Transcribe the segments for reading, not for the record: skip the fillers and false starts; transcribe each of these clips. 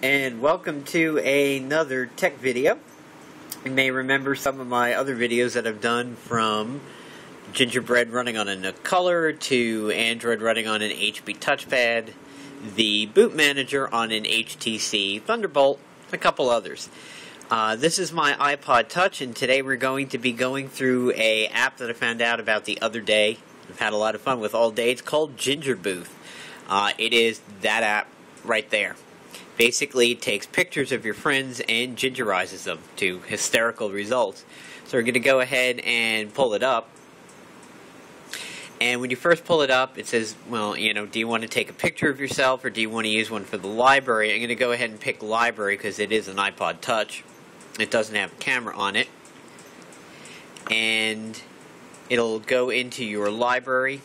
And welcome to another tech video. You may remember some of my other videos that I've done, from gingerbread running on a Nook Color to Android running on an HP touchpad, the boot manager on an HTC Thunderbolt, a couple others. This is my iPod Touch, and today we're going to be going through an app that I found out about the other day. I've had a lot of fun with all day. It's called Gingerbooth. It is that app right there. Basically, it takes pictures of your friends and gingerizes them to hysterical results. So we're going to go ahead and pull it up. And when you first pull it up, it says, well, do you want to take a picture of yourself or do you want to use one for the library? I'm going to go ahead and pick library because it is an iPod Touch. It doesn't have a camera on it. And it'll go into your library.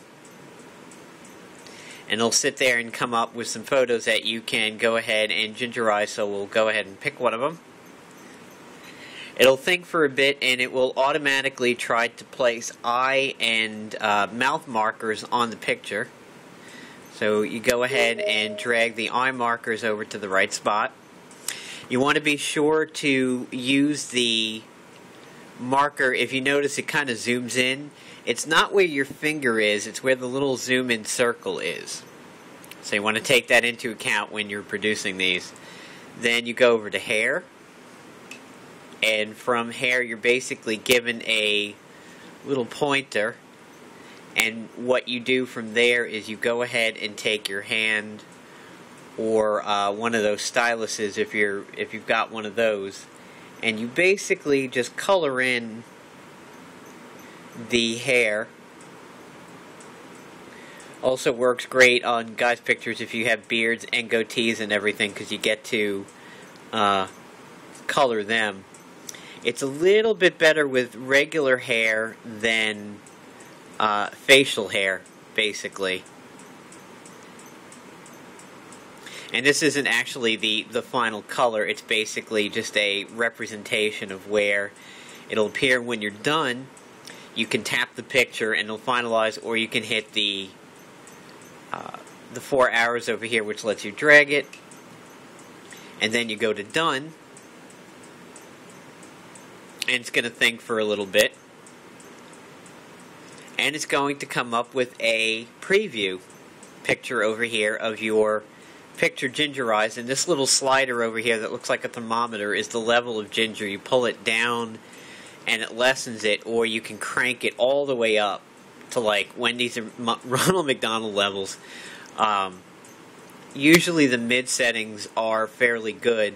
And it'll sit there and come up with some photos that you can go ahead and gingerize, so we'll go ahead and pick one of them. It'll think for a bit, and it will automatically try to place eye and mouth markers on the picture. So you go ahead and drag the eye markers over to the right spot. You want to be sure to use the marker. If you notice, it kind of zooms in. It's not where your finger is, it's where the little zoom in circle is. So you want to take that into account when you're producing these. Then you go over to hair, and from hair you're basically given a little pointer, and what you do from there is you go ahead and take your hand or one of those styluses if you've got one of those, and you basically just color in the hair. Also works great on guys' pictures if you have beards and goatees and everything, because you get to color them. It's a little bit better with regular hair than facial hair, basically. And this isn't actually the final color, it's basically just a representation of where it'll appear when you're done. You can tap the picture and it'll finalize, or you can hit the 4 arrows over here, which lets you drag it, and then you go to done, and it's going to think for a little bit, and it's going to come up with a preview picture over here of your picture gingerized, and this little slider over here that looks like a thermometer is the level of ginger. You pull it down and it lessens it, or you can crank it all the way up to like Wendy's or Ronald McDonald levels. Usually the mid settings are fairly good,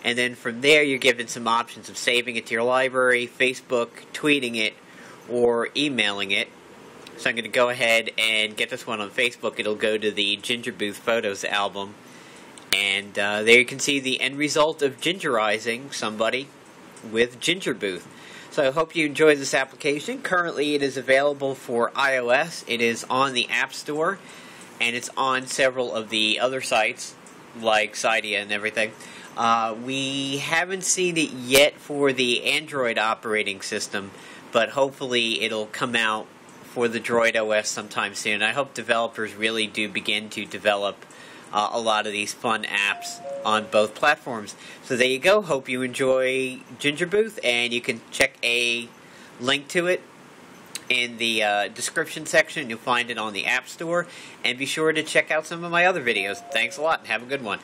and then from there you're given some options of saving it to your library, Facebook, tweeting it, or emailing it. So I'm going to go ahead and get this one on Facebook. It'll go to the Gingerbooth Photos album, and there you can see the end result of gingerizing somebody with Gingerbooth. So I hope you enjoy this application. Currently it is available for iOS. It is on the App Store, and it's on several of the other sites like Cydia and everything. We haven't seen it yet for the Android operating system, but hopefully it'll come out for the Droid OS sometime soon. I hope developers really do begin to develop a lot of these fun apps on both platforms. So there you go. Hope you enjoy Gingerbooth, and you can check a link to it in the description section. You'll find it on the App Store, and be sure to check out some of my other videos. Thanks a lot, and have a good one.